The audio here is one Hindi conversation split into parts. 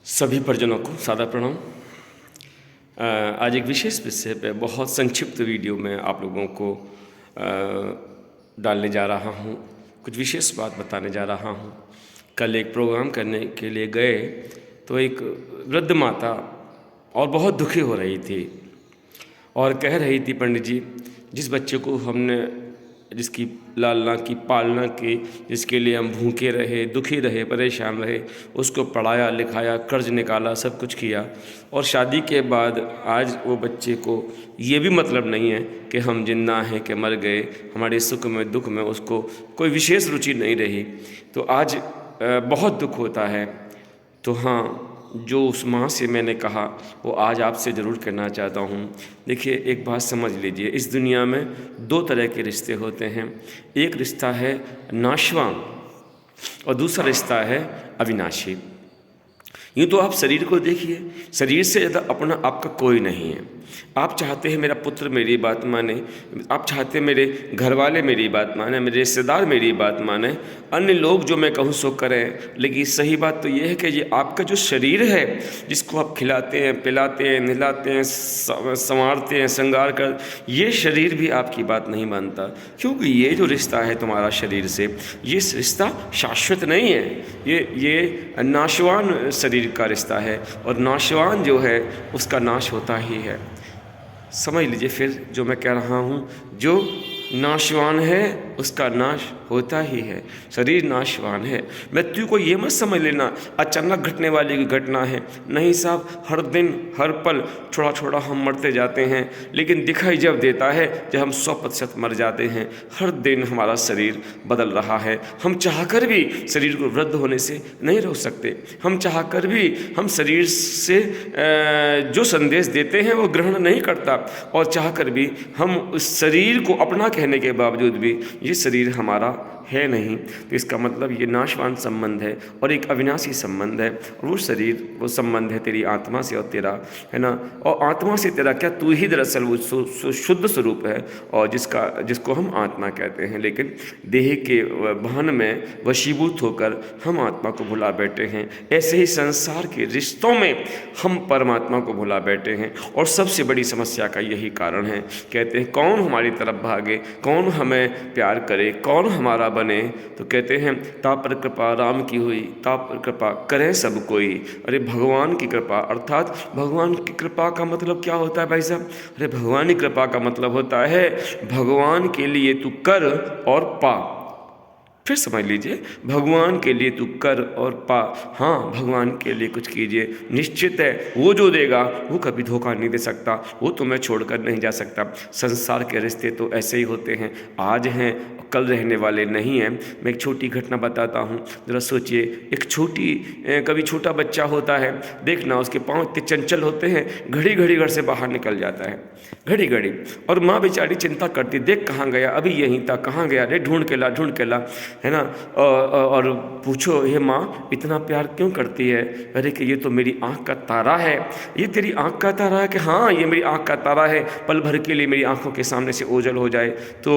सभी परिजनों को सादर प्रणाम। आज एक विशेष विषय पे बहुत संक्षिप्त वीडियो में आप लोगों को डालने जा रहा हूँ। कुछ विशेष बात बताने जा रहा हूँ। कल एक प्रोग्राम करने के लिए गए तो एक वृद्ध माता और बहुत दुखी हो रही थी और कह रही थी, पंडित जी, जिस बच्चे को हमने जिसकी लालना की पालना की, जिसके लिए हम भूखे रहे, दुखी रहे, परेशान रहे, उसको पढ़ाया लिखाया, कर्ज निकाला, सब कुछ किया, और शादी के बाद आज वो बच्चे को ये भी मतलब नहीं है कि हम जिंदा हैं कि मर गए, हमारे सुख में दुख में उसको कोई विशेष रुचि नहीं रही। तो आज बहुत दुख होता है। तो हाँ, जो उस माँ से मैंने कहा वो आज आपसे ज़रूर कहना चाहता हूँ। देखिए, एक बात समझ लीजिए, इस दुनिया में दो तरह के रिश्ते होते हैं। एक रिश्ता है नाशवान और दूसरा रिश्ता है अविनाशी। यूँ तो आप शरीर को देखिए, शरीर से ज़्यादा अपना आपका कोई नहीं है। आप चाहते हैं मेरा पुत्र मेरी बात माने, आप चाहते हैं मेरे घर वाले मेरी बात माने, मेरे रिश्तेदार मेरी बात माने, अन्य लोग जो मैं कहूँ सो करें, लेकिन सही बात तो ये है कि ये आपका जो शरीर है, जिसको आप खिलाते हैं, पिलाते हैं, नहलाते हैं, संवारते हैं, श्रृंगार कर, ये शरीर भी आपकी बात नहीं मानता, क्योंकि ये जो रिश्ता है तुम्हारा शरीर से, ये रिश्ता शाश्वत नहीं है। ये नाशवान शरीर का रिश्ता है और नाशवान जो है उसका नाश होता ही है। समझ लीजिए फिर जो मैं कह रहा हूँ, जो नाशवान है उसका नाश होता ही है। शरीर नाशवान है। मृत्यु को ये मत समझ लेना अचानक घटने वाली घटना है। नहीं साहब, हर दिन हर पल थोड़ा थोड़ा हम मरते जाते हैं, लेकिन दिखाई जब देता है जब हम 100% मर जाते हैं। हर दिन हमारा शरीर बदल रहा है। हम चाहकर भी शरीर को वृद्ध होने से नहीं रोक सकते। हम चाहकर भी हम शरीर से जो संदेश देते हैं वो ग्रहण नहीं करता, और चाहकर भी हम उस शरीर को अपना कहने के बावजूद भी ये शरीर हमारा है नहीं। तो इसका मतलब ये नाशवान संबंध है और एक अविनाशी संबंध है। और वो शरीर, वो संबंध है तेरी आत्मा से और तेरा, है ना। और आत्मा से तेरा क्या, तू ही दरअसल वो शुद्ध स्वरूप है, और जिसको हम आत्मा कहते हैं। लेकिन देह के बहन में वशीभूत होकर हम आत्मा को भुला बैठे हैं। ऐसे ही संसार के रिश्तों में हम परमात्मा को भुला बैठे हैं, और सबसे बड़ी समस्या का यही कारण है। कहते हैं कौन हमारी तरफ भागे, कौन हमें प्यार करे, कौन हमारा बने। तो कहते हैं ता पर कृपा राम की हुई, ता पर कृपा करें सब कोई। अरे भगवान की कृपा, अर्थात भगवान की कृपा का मतलब क्या होता है भाई साहब? अरे भगवान की कृपा का मतलब होता है भगवान के लिए तू कर और पा। फिर समझ लीजिए, भगवान के लिए तू कर और पा। हाँ, भगवान के लिए कुछ कीजिए, निश्चित है वो जो देगा वो कभी धोखा नहीं दे सकता, वो तुम्हें छोड़कर नहीं जा सकता। संसार के रिश्ते तो ऐसे ही होते हैं, आज हैं कल रहने वाले नहीं हैं। मैं एक छोटी घटना बताता हूँ, ज़रा सोचिए। कभी छोटा बच्चा होता है, देखना उसके पाँव इतने चंचल होते हैं, घड़ी घड़ी घर से बाहर निकल जाता है, घड़ी घड़ी। और माँ बेचारी चिंता करती, देख कहाँ गया, अभी यहीं था, कहाँ गया रे, ढूंढ के ला, है ना। और पूछो, ये माँ इतना प्यार क्यों करती है? अरे कि ये तो मेरी आँख का तारा है। ये तेरी आँख का तारा है? कि हाँ, ये मेरी आँख का तारा है, पल भर के लिए मेरी आँखों के सामने से ओझल हो जाए तो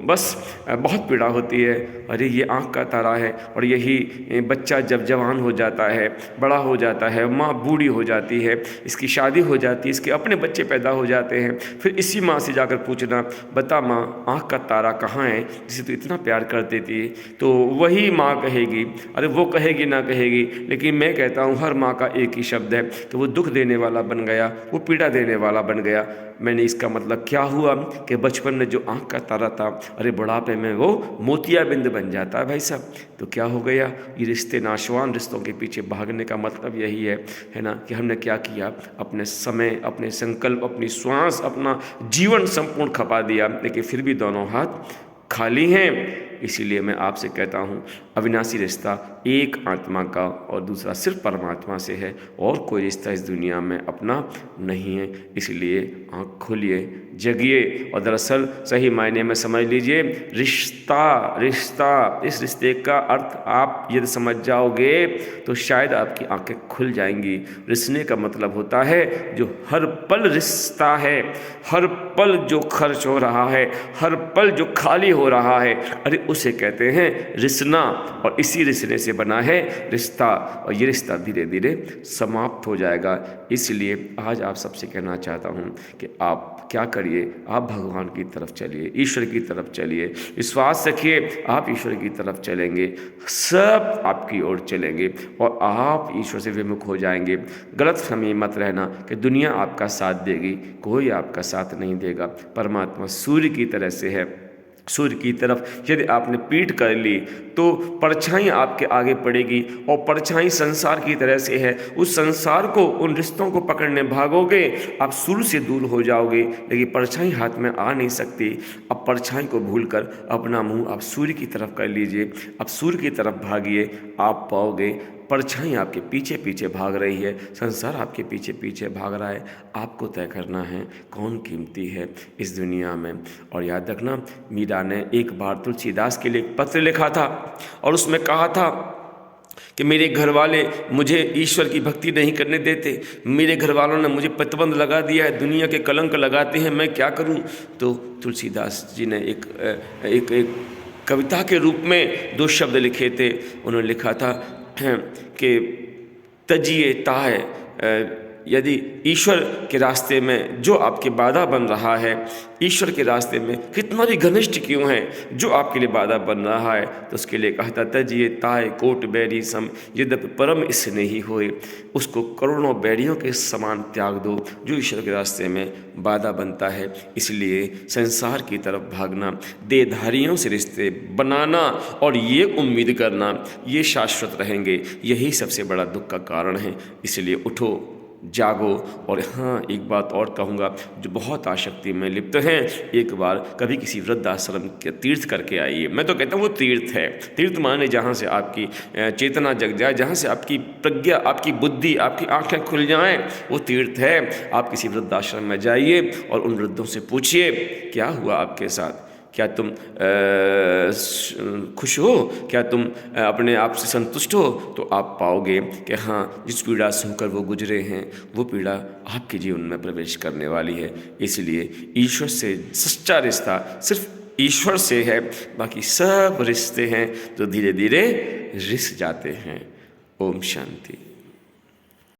बस बहुत पीड़ा होती है। अरे ये आँख का तारा है। और यही बच्चा जब जवान हो जाता है, बड़ा हो जाता है, माँ बूढ़ी हो जाती है, इसकी शादी हो जाती है, इसके अपने बच्चे पैदा हो जाते हैं, फिर इसी माँ से जाकर पूछना, बता माँ, आँख का तारा कहाँ है जिसे तू इतना प्यार कर देती है? तो वही माँ कहेगी, अरे वो कहेगी ना कहेगी, लेकिन मैं कहता हूँ हर माँ का एक ही शब्द है, तो वो दुख देने वाला बन गया, वो पीड़ा देने वाला बन गया। मैंने इसका मतलब क्या हुआ कि बचपन में जो आँख का तारा था, अरे बुढ़ापे में वो मोतियाबिंद बन जाता है भाई साहब। तो क्या हो गया? ये रिश्ते, नाशवान रिश्तों के पीछे भागने का मतलब यही है ना, कि हमने क्या किया, अपने समय, अपने संकल्प, अपनी श्वास, अपना जीवन संपूर्ण खपा दिया, लेकिन फिर भी दोनों हाथ खाली हैं। इसीलिए मैं आपसे कहता हूँ, अविनाशी रिश्ता एक आत्मा का और दूसरा सिर्फ परमात्मा से है, और कोई रिश्ता इस दुनिया में अपना नहीं है। इसलिए आँख खोलिए, जगिए, और दरअसल सही मायने में समझ लीजिए, रिश्ता, इस रिश्ते का अर्थ आप यदि समझ जाओगे तो शायद आपकी आंखें खुल जाएंगी। रिश्ते का मतलब होता है जो हर पल रिश्ता है, हर पल जो खर्च हो रहा है, हर पल जो खाली हो रहा है, अरे उसे कहते हैं रिश्ना, और इसी रिश्ने से बना है रिश्ता, और ये रिश्ता धीरे धीरे समाप्त हो जाएगा। इसलिए आज आप सबसे कहना चाहता हूँ कि आप क्या करिए, आप भगवान की तरफ चलिए, ईश्वर की तरफ चलिए, विश्वास रखिए आप ईश्वर की तरफ चलेंगे, सब आपकी ओर चलेंगे और आप ईश्वर से विमुख हो जाएंगे। गलतफहमी मत रहना कि दुनिया आपका साथ देगी, कोई आपका साथ नहीं देगा। परमात्मा सूर्य की तरह से है, सूर्य की तरफ यदि आपने पीठ कर ली तो परछाई आपके आगे पड़ेगी, और परछाई संसार की तरह से है, उस संसार को, उन रिश्तों को पकड़ने भागोगे, आप सूर्य से दूर हो जाओगे, लेकिन परछाई हाथ में आ नहीं सकती। अब परछाई को भूलकर अपना मुंह आप सूर्य की तरफ कर लीजिए, अब सूर्य की तरफ भागिए, आप पाओगे। परछाई आपके पीछे पीछे भाग रही है, संसार आपके पीछे पीछे भाग रहा है, आपको तय करना है कौन कीमती है इस दुनिया में। और याद रखना, मीरा ने एक बार तुलसीदास के लिए एक पत्र लिखा था और उसमें कहा था कि मेरे घर वाले मुझे ईश्वर की भक्ति नहीं करने देते, मेरे घर वालों ने मुझे प्रतिबंध लगा दिया है, दुनिया के कलंक लगाते हैं, मैं क्या करूं। तो तुलसीदास जी ने एक कविता के रूप में 2 शब्द लिखे थे। उन्होंने लिखा था कि तजिए ताहे, यदि ईश्वर के रास्ते में जो आपके बाधा बन रहा है, ईश्वर के रास्ते में कितना भी घनिष्ठ क्यों है, जो आपके लिए बाधा बन रहा है, तो उसके लिए कहता तजिए ताए कोट बैरी सम, यद्यपि परम स्नेही होए, उसको करोड़ों बैरियों के समान त्याग दो जो ईश्वर के रास्ते में बाधा बनता है। इसलिए संसार की तरफ भागना, देहधारियों से रिश्ते बनाना और ये उम्मीद करना ये शाश्वत रहेंगे, यही सबसे बड़ा दुख का कारण है। इसलिए उठो, जागो। और हाँ, एक बात और कहूँगा, जो बहुत आसक्ति में लिप्त हैं, एक बार कभी किसी वृद्धाश्रम के तीर्थ करके आइए। मैं तो कहता हूँ वो तीर्थ है, तीर्थ माने जहाँ से आपकी चेतना जग जाए, जहाँ से आपकी प्रज्ञा, आपकी बुद्धि, आपकी आंखें खुल जाएं, वो तीर्थ है। आप किसी वृद्धाश्रम में जाइए और उन वृद्धों से पूछिए क्या हुआ आपके साथ, क्या तुम खुश हो, क्या तुम अपने आप से संतुष्ट हो, तो आप पाओगे कि हाँ, जिस पीड़ा से होकर वो गुजरे हैं वो पीड़ा आपके जीवन में प्रवेश करने वाली है। इसलिए ईश्वर से सच्चा रिश्ता सिर्फ ईश्वर से है, बाकी सब रिश्ते हैं जो धीरे धीरे रिस जाते हैं। ओम शांति।